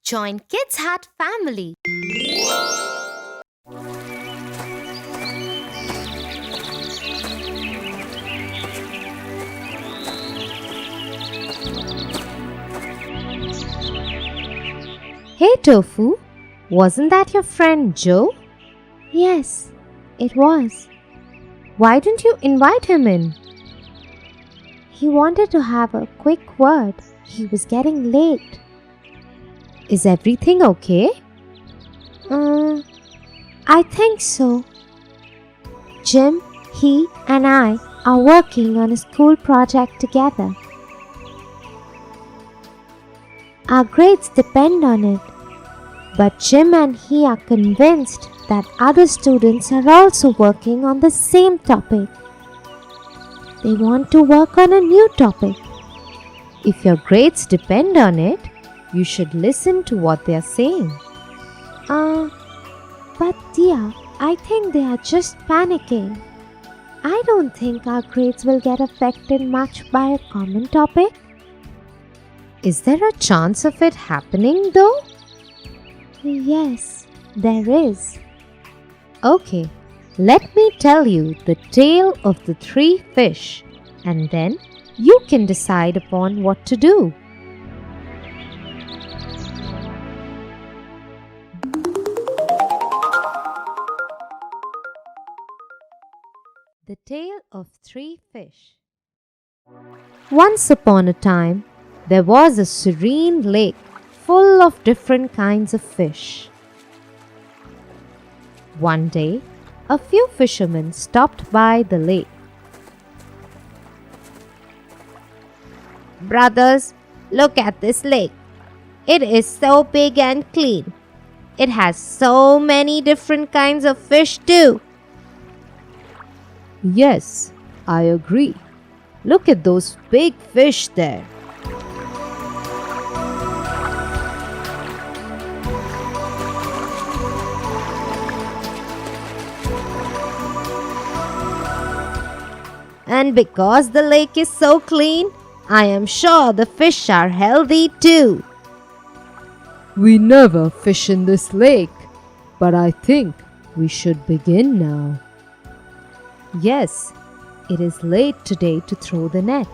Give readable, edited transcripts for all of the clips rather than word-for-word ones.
Join Kids Hut family. Hey Tofu, wasn't that your friend Joe? Yes, it was. Why didn't you invite him in? He wanted to have a quick word. He was getting late. Is everything okay? I think so. Jim, he and I are working on a school project together. Our grades depend on it. But Jim and he are convinced that other students are also working on the same topic. They want to work on a new topic. If your grades depend on it, you should listen to what they are saying. But dear, I think they are just panicking. I don't think our grades will get affected much by a common topic. Is there a chance of it happening though? Yes, there is. Okay, let me tell you the tale of the three fish, and then you can decide upon what to do. The Tale of Three Fish. Once upon a time, there was a serene lake full of different kinds of fish. One day, a few fishermen stopped by the lake. Brothers, look at this lake. It is so big and clean. It has so many different kinds of fish too. Yes, I agree. Look at those big fish there. And because the lake is so clean, I am sure the fish are healthy too. We never fish in this lake, but I think we should begin now. Yes, it is late today to throw the net.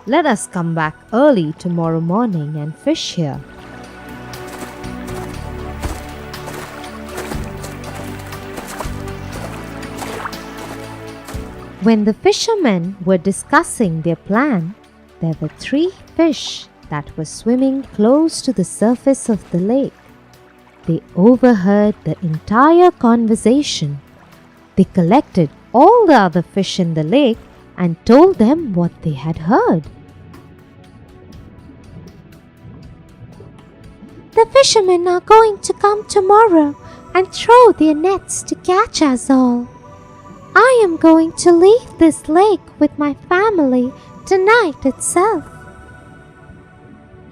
Let us come back early tomorrow morning and fish here. When the fishermen were discussing their plan, there were three fish that were swimming close to the surface of the lake. They overheard the entire conversation. They collected all the other fish in the lake and told them what they had heard. The fishermen are going to come tomorrow and throw their nets to catch us all. I am going to leave this lake with my family tonight itself.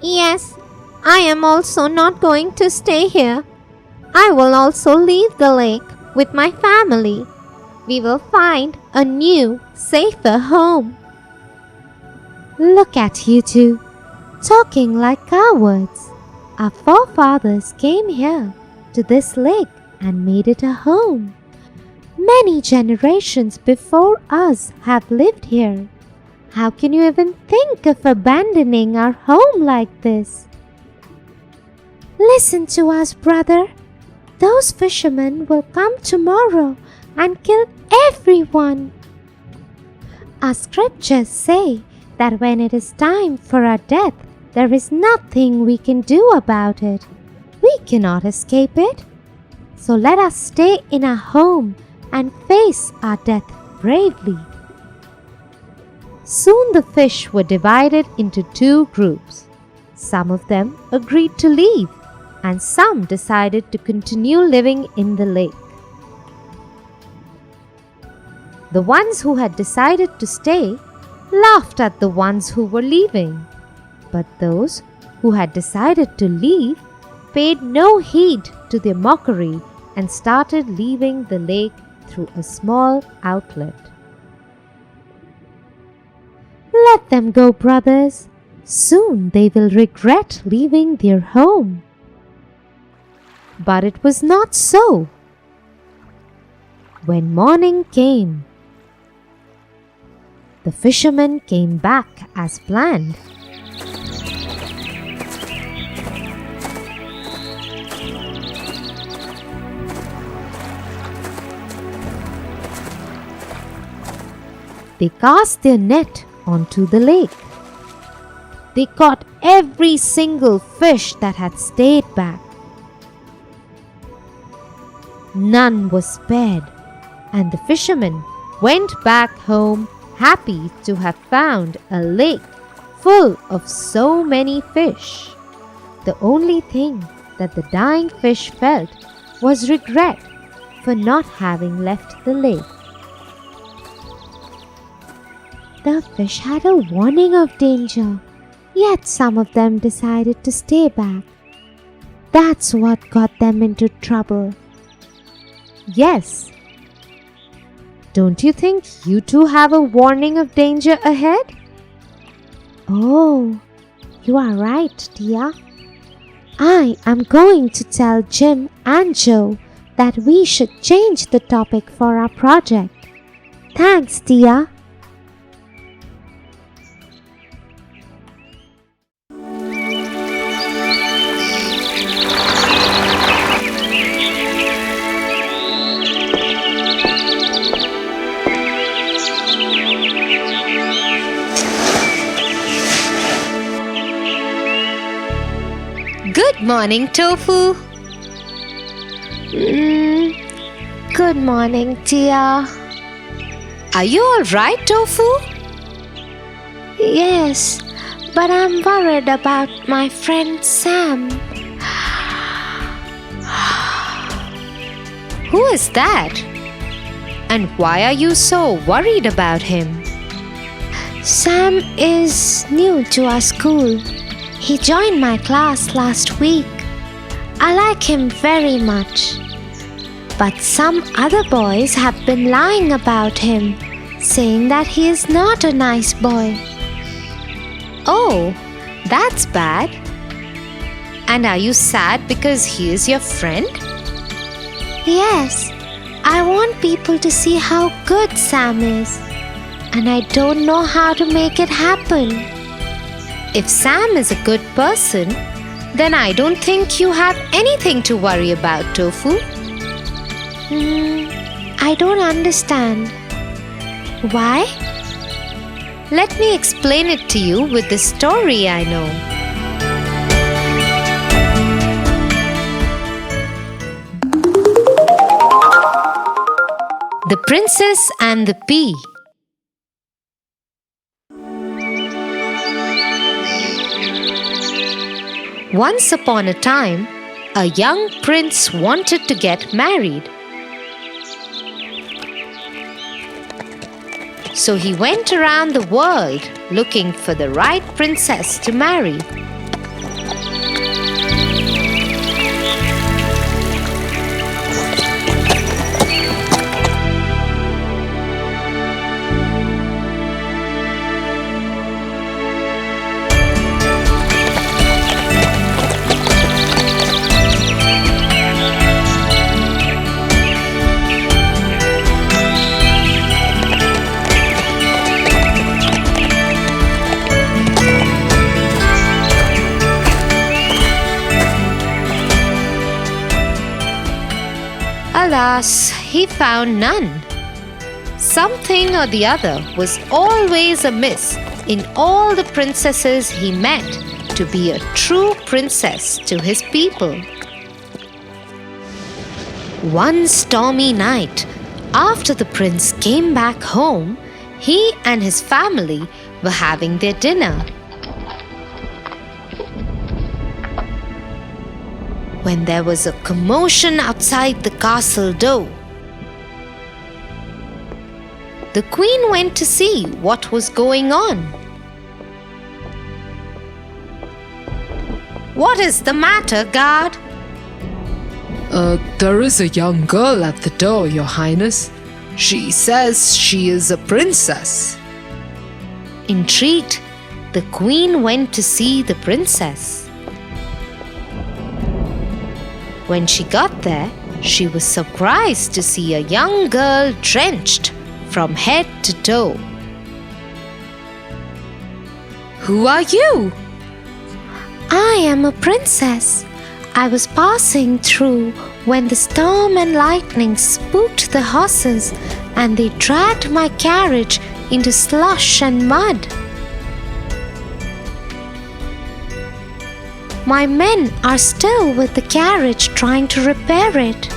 Yes, I am also not going to stay here. I will also leave the lake with my family. We will find a new, safer home. Look at you two, talking like cowards. Our forefathers came here to this lake and made it a home. Many generations before us have lived here. How can you even think of abandoning our home like this? Listen to us, brother. Those fishermen will come tomorrow and kill everyone. Our scriptures say that when it is time for our death, there is nothing we can do about it. We cannot escape it. So let us stay in our home and face our death bravely. Soon the fish were divided into two groups. Some of them agreed to leave, and some decided to continue living in the lake. The ones who had decided to stay laughed at the ones who were leaving, but those who had decided to leave paid no heed to their mockery and started leaving the lake through a small outlet. Let them go, brothers. Soon they will regret leaving their home. But it was not so. When morning came, the fisherman came back as planned. They cast their net onto the lake. They caught every single fish that had stayed back. None was spared, and the fishermen went back home happy to have found a lake full of so many fish. The only thing that the dying fish felt was regret for not having left the lake. The fish had a warning of danger, yet some of them decided to stay back. That's what got them into trouble. Yes. Don't you think you too have a warning of danger ahead? Oh, you are right, Tia. I am going to tell Jim and Joe that we should change the topic for our project. Thanks, Tia. Good morning, Tofu. Good morning, Tia. Are you all right, Tofu? Yes, but I'm worried about my friend Sam. Who is that? And why are you so worried about him? Sam is new to our school. He joined my class last week. I like him very much. But some other boys have been lying about him, saying that he is not a nice boy. Oh, that's bad. And are you sad because he is your friend? Yes, I want people to see how good Sam is. And I don't know how to make it happen. If Sam is a good person, then I don't think you have anything to worry about, Tofu. I don't understand. Why? Let me explain it to you with the story I know. The Princess and the Pea. Once upon a time, a young prince wanted to get married. So he went around the world looking for the right princess to marry. Alas, he found none. Something or the other was always amiss in all the princesses he met to be a true princess to his people. One stormy night, after the prince came back home, he and his family were having their dinner. When there was a commotion outside the castle door. The queen went to see what was going on. What is the matter, guard? There is a young girl at the door, Your Highness. She says she is a princess. Intrigued, the queen went to see the princess. When she got there, she was surprised to see a young girl drenched from head to toe. "Who are you?" I am a princess. I was passing through when the storm and lightning spooked the horses and they dragged my carriage into slush and mud. My men are still with the carriage trying to repair it.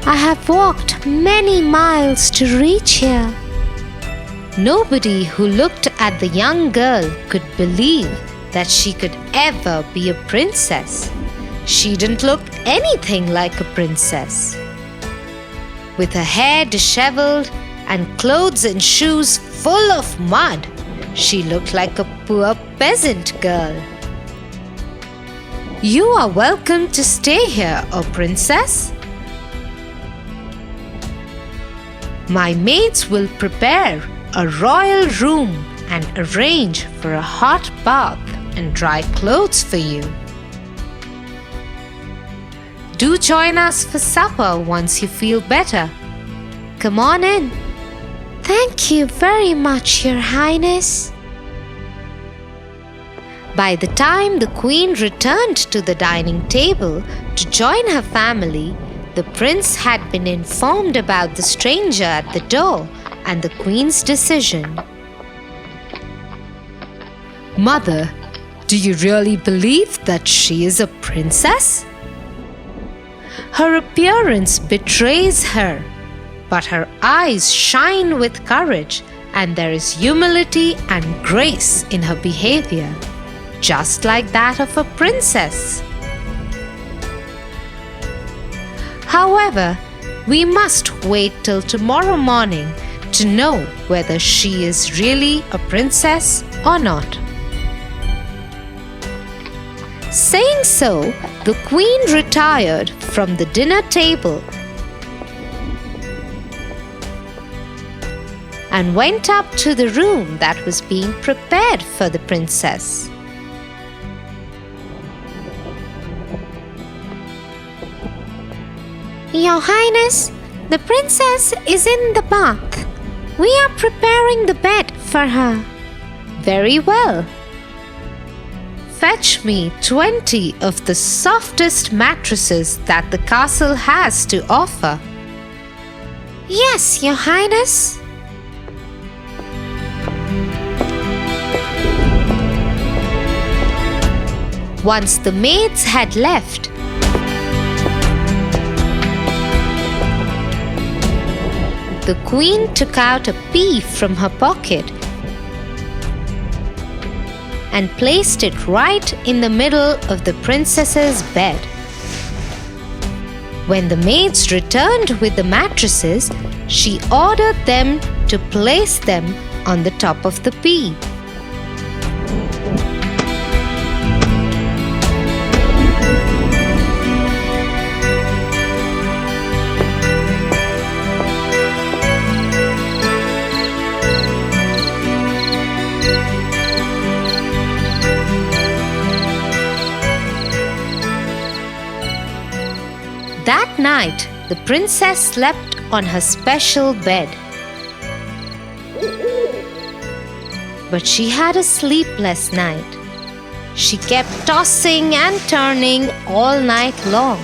I have walked many miles to reach here. Nobody who looked at the young girl could believe that she could ever be a princess. She didn't look anything like a princess. With her hair disheveled and clothes and shoes full of mud, she looked like a poor peasant girl. "You are welcome to stay here, O princess. My maids will prepare a royal room and arrange for a hot bath and dry clothes for you. Do join us for supper once you feel better. Come on in." Thank you very much, Your Highness. By the time the queen returned to the dining table to join her family, the prince had been informed about the stranger at the door and the queen's decision. "Mother, do you really believe that she is a princess? Her appearance betrays her, but her eyes shine with courage, and there is humility and grace in her behavior, just like that of a princess. However, we must wait till tomorrow morning to know whether she is really a princess or not." Saying so, the queen retired from the dinner table and went up to the room that was being prepared for the princess. Your Highness, the princess is in the bath. We are preparing the bed for her. "Very well. Fetch me 20 of the softest mattresses that the castle has to offer." Yes, Your Highness. Once the maids had left, the queen took out a pea from her pocket and placed it right in the middle of the princess's bed. When the maids returned with the mattresses, she ordered them to place them on the top of the pea. That night, the princess slept on her special bed. But she had a sleepless night. She kept tossing and turning all night long.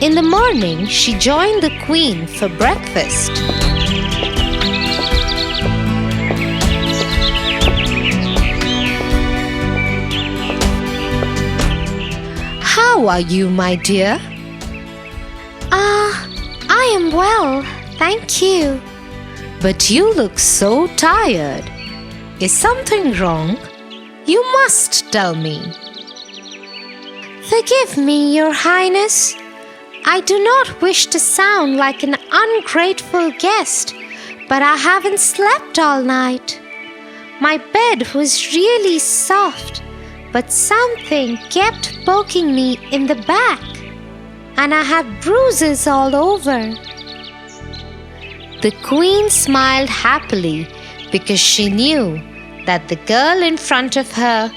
In the morning, she joined the queen for breakfast. "How are you, my dear?" I am well, thank you." "But you look so tired. Is something wrong? You must tell me." Forgive me, Your Highness. I do not wish to sound like an ungrateful guest, but I haven't slept all night. My bed was really soft, but something kept poking me in the back, and I had bruises all over. The queen smiled happily because she knew that the girl in front of her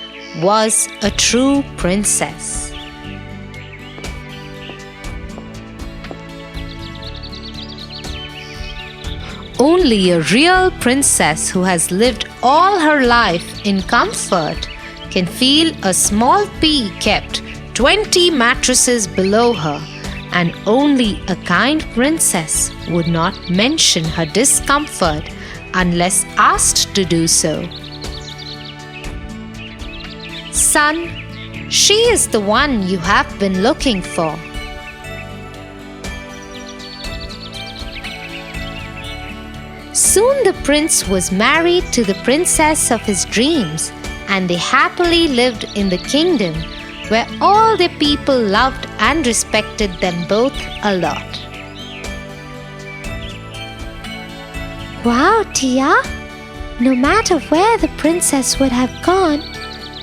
was a true princess. Only a real princess who has lived all her life in comfort can feel a small pea kept 20 mattresses below her, and only a kind princess would not mention her discomfort unless asked to do so. Son, she is the one you have been looking for. Soon the prince was married to the princess of his dreams, and they happily lived in the kingdom where all the people loved and respected them both a lot. Wow, Tia! No matter where the princess would have gone,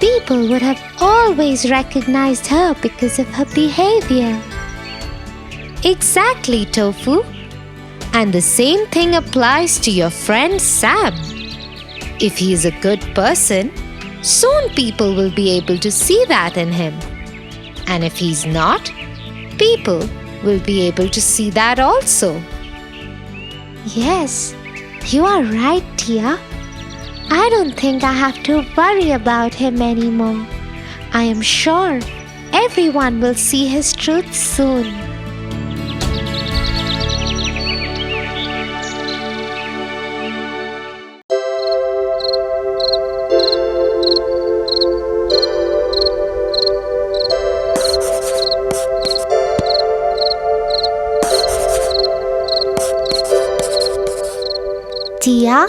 people would have always recognized her because of her behavior. Exactly, Tofu. And the same thing applies to your friend Sam. If he is a good person, soon people will be able to see that in him. And if he's not, people will be able to see that also. Yes, you are right, Tia. I don't think I have to worry about him anymore. I am sure everyone will see his truth soon. Tia,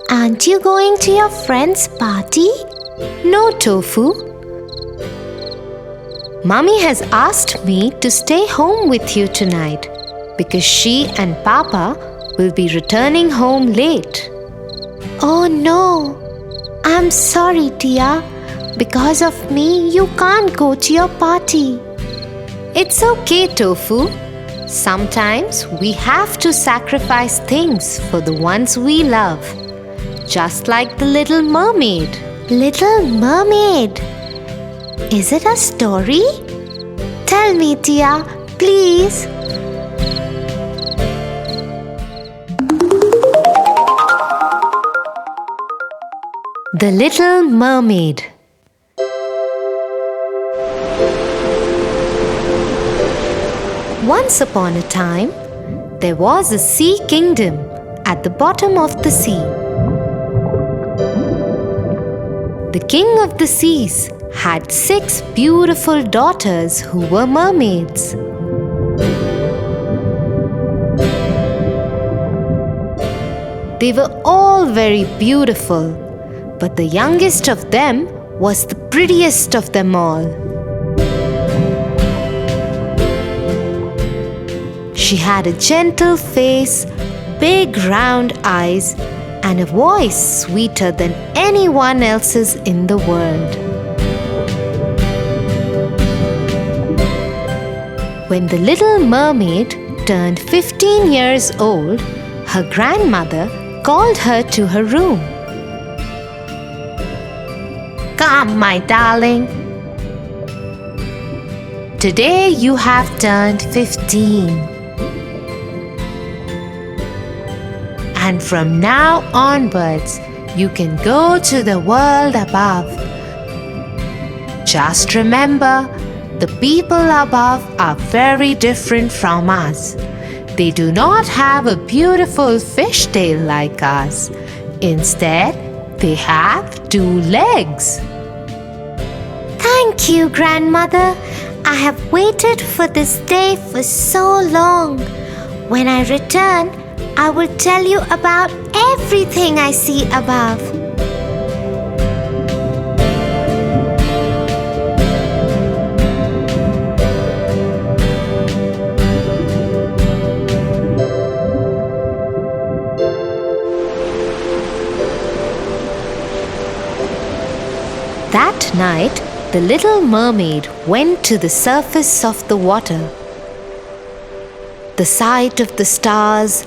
aren't you going to your friend's party? No, Tofu. Mummy has asked me to stay home with you tonight because she and Papa will be returning home late. Oh no, I'm sorry, Tia. Because of me, you can't go to your party. It's okay, Tofu. Sometimes we have to sacrifice things for the ones we love. Just like the Little Mermaid. Little Mermaid? Is it a story? Tell me, Tia, please. The Little Mermaid. Once upon a time, there was a sea kingdom at the bottom of the sea. The king of the seas had 6 beautiful daughters who were mermaids. They were all very beautiful, but the youngest of them was the prettiest of them all. She had a gentle face, big round eyes, and a voice sweeter than anyone else's in the world. When the Little Mermaid turned 15 years old, her grandmother called her to her room. "Come, my darling. Today you have turned 15. And from now onwards, you can go to the world above. Just remember, the people above are very different from us. They do not have a beautiful fishtail like us. Instead, they have 2 legs." Thank you, Grandmother. I have waited for this day for so long. When I return, I will tell you about everything I see above. That night, the Little Mermaid went to the surface of the water. The sight of the stars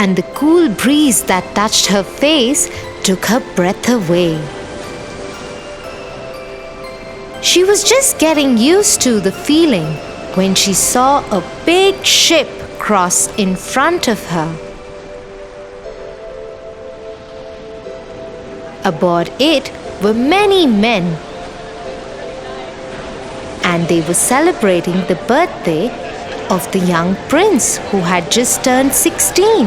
and the cool breeze that touched her face took her breath away. She was just getting used to the feeling when she saw a big ship cross in front of her. Aboard it were many men, and they were celebrating the birthday of the young prince who had just turned 16.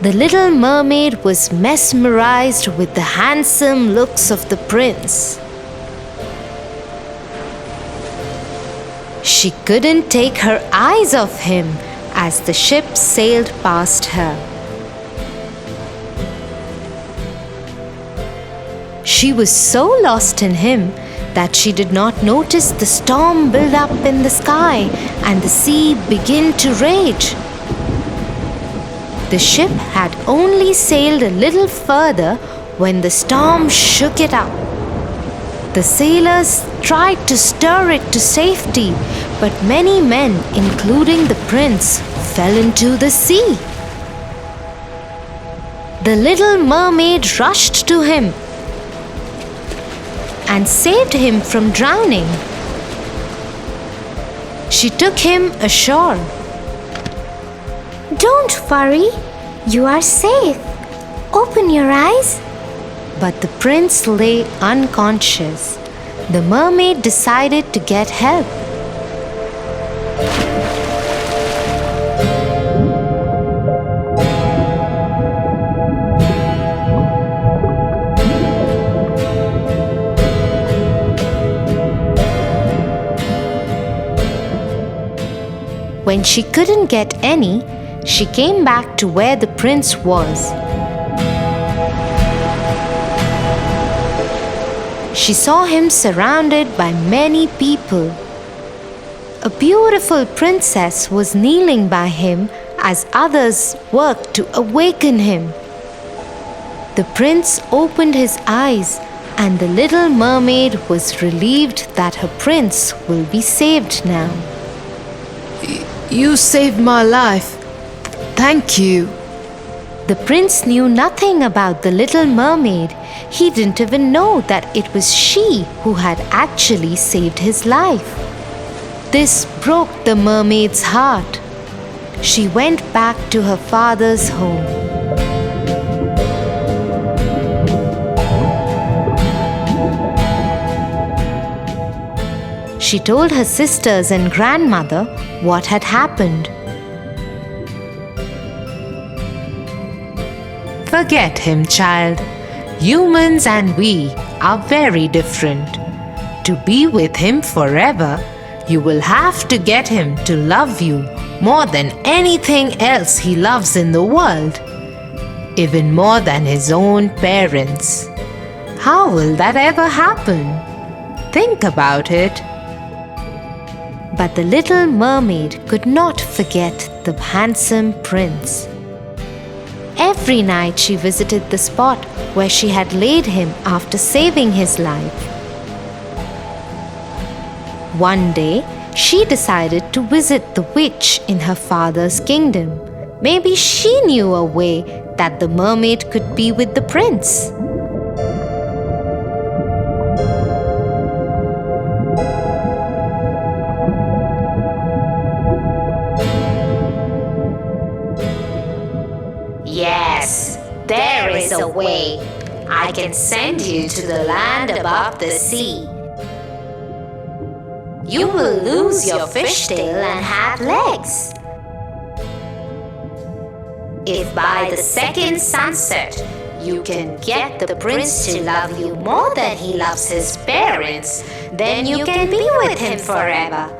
The little mermaid was mesmerized with the handsome looks of the prince. She couldn't take her eyes off him as the ship sailed past her. She was so lost in him that she did not notice the storm build up in the sky and the sea begin to rage. The ship had only sailed a little further when the storm shook it up. The sailors tried to stir it to safety, but many men, including the prince, fell into the sea. The little mermaid rushed to him and saved him from drowning. She took him ashore. Don't worry, you are safe. Open your eyes. But the prince lay unconscious. The mermaid decided to get help. When she couldn't get any, she came back to where the prince was. She saw him surrounded by many people. A beautiful princess was kneeling by him as others worked to awaken him. The prince opened his eyes, and the little mermaid was relieved that her prince will be saved now. You saved my life. Thank you. The prince knew nothing about the little mermaid. He didn't even know that it was she who had actually saved his life. This broke the mermaid's heart. She went back to her father's home. She told her sisters and grandmother what had happened. Forget him, child. Humans and we are very different. To be with him forever, you will have to get him to love you more than anything else he loves in the world, even more than his own parents. How will that ever happen? Think about it. But the little mermaid could not forget the handsome prince. Every night she visited the spot where she had laid him after saving his life. One day, she decided to visit the witch in her father's kingdom. Maybe she knew a way that the mermaid could be with the prince. Yes, there is a way. I can send you to the land above the sea. You will lose your fishtail and have legs. If by the second sunset you can get the prince to love you more than he loves his parents, then you can be with him forever.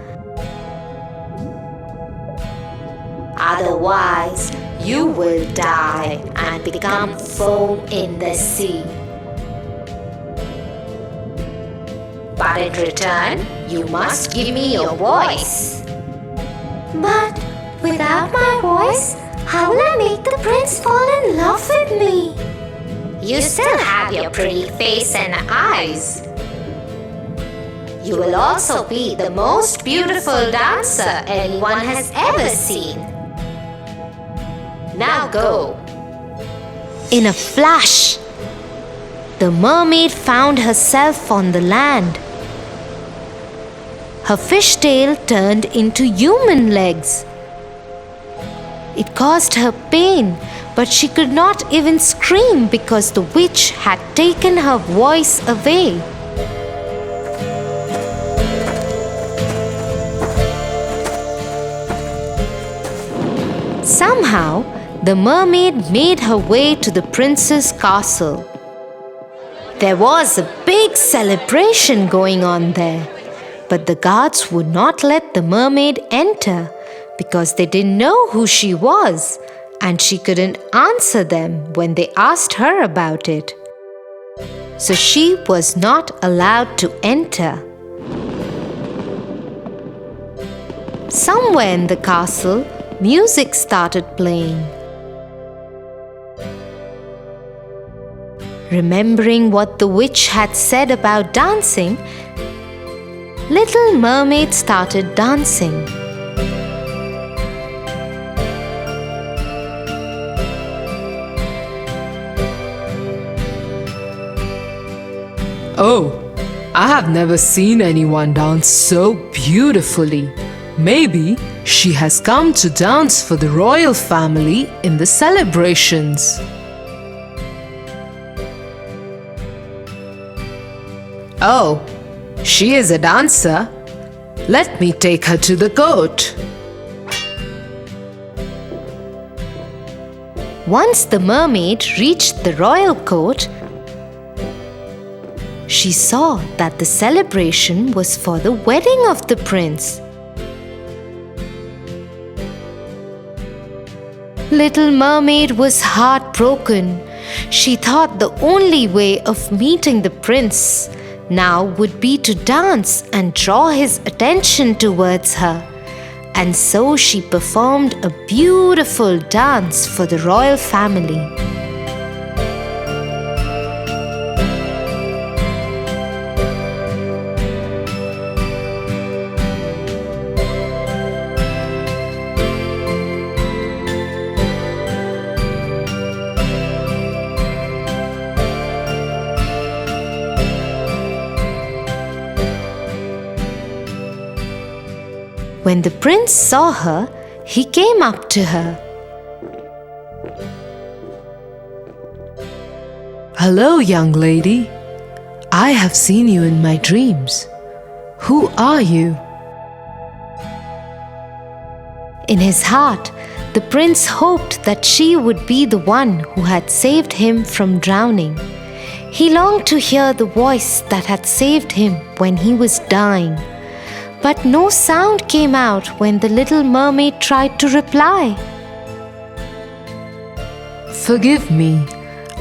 Otherwise, you will die and become foam in the sea. But in return, you must give me your voice. But without my voice, how will I make the prince fall in love with me? You still have your pretty face and eyes. You will also be the most beautiful dancer anyone has ever seen. Now go." In a flash, the mermaid found herself on the land. Her fish tail turned into human legs. It caused her pain, but she could not even scream because the witch had taken her voice away. Somehow, the mermaid made her way to the prince's castle. There was a big celebration going on there, but the guards would not let the mermaid enter because they didn't know who she was, and she couldn't answer them when they asked her about it. So she was not allowed to enter. Somewhere in the castle, music started playing. Remembering what the witch had said about dancing, Little Mermaid started dancing. Oh, I have never seen anyone dance so beautifully. Maybe she has come to dance for the royal family in the celebrations. Oh, she is a dancer. Let me take her to the court. Once the mermaid reached the royal court, she saw that the celebration was for the wedding of the prince. Little Mermaid was heartbroken. She thought the only way of meeting the prince now would be to dance and draw his attention towards her. And so she performed a beautiful dance for the royal family. When the prince saw her, he came up to her. Hello, young lady. I have seen you in my dreams. Who are you? In his heart, the prince hoped that she would be the one who had saved him from drowning. He longed to hear the voice that had saved him when he was dying. But no sound came out when the little mermaid tried to reply. Forgive me.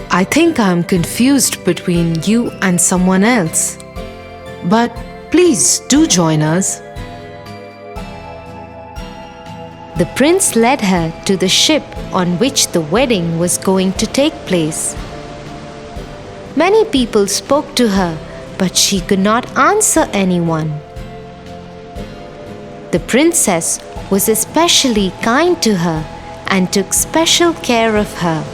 I think I'm confused between you and someone else. But please do join us. The prince led her to the ship on which the wedding was going to take place. Many people spoke to her, but she could not answer anyone. The princess was especially kind to her and took special care of her.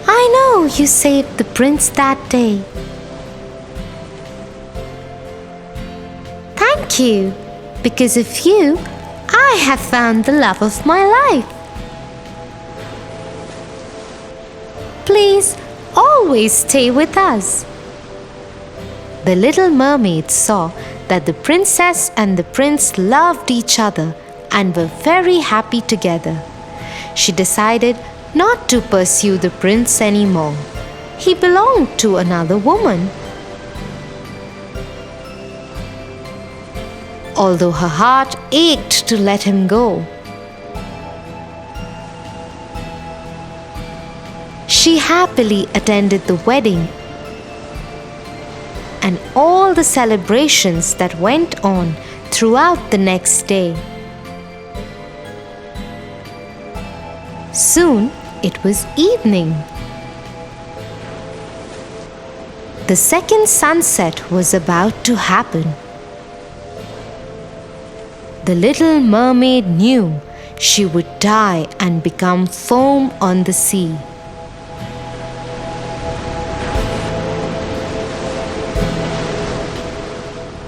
I know you saved the prince that day. Thank you. Because of you, I have found the love of my life. Please always stay with us. The little mermaid saw that the princess and the prince loved each other and were very happy together. She decided not to pursue the prince anymore. He belonged to another woman. Although her heart ached to let him go, she happily attended the wedding and all the celebrations that went on throughout the next day. Soon it was evening. The second sunset was about to happen. The little mermaid knew she would die and become foam on the sea.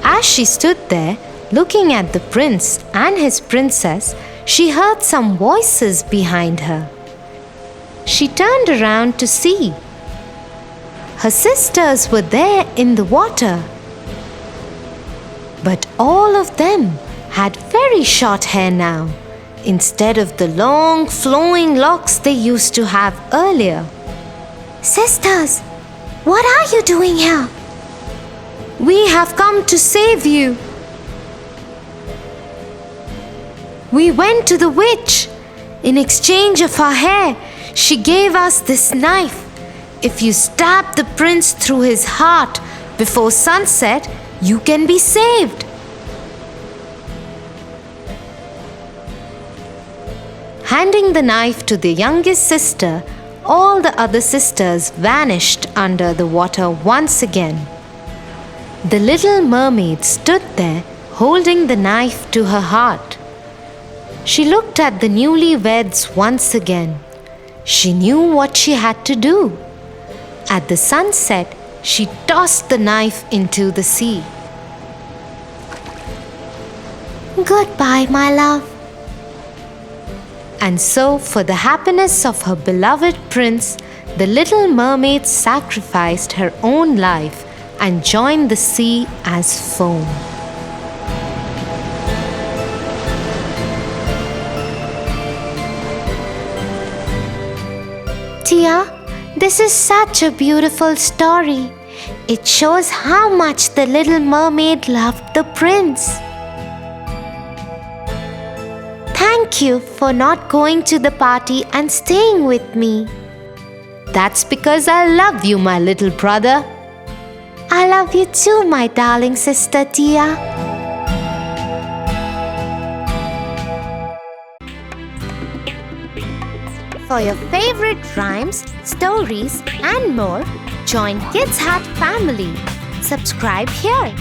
As she stood there, looking at the prince and his princess, she heard some voices behind her. She turned around to see. Her sisters were there in the water. But all of them had very short hair now, instead of the long flowing locks they used to have earlier. Sisters, what are you doing here? We have come to save you. We went to the witch. In exchange of our hair, she gave us this knife. If you stab the prince through his heart before sunset, you can be saved. Handing the knife to the youngest sister, all the other sisters vanished under the water once again. The little mermaid stood there holding the knife to her heart. She looked at the newlyweds once again. She knew what she had to do. At the sunset, she tossed the knife into the sea. Goodbye, my love. And so, for the happiness of her beloved prince, the little mermaid sacrificed her own life and joined the sea as foam. Tia, this is such a beautiful story. It shows how much the little mermaid loved the prince. Thank you for not going to the party and staying with me. That's because I love you, my little brother. I love you too, my darling sister Tia. For your favorite rhymes, stories and more, join Kids Heart family. Subscribe here.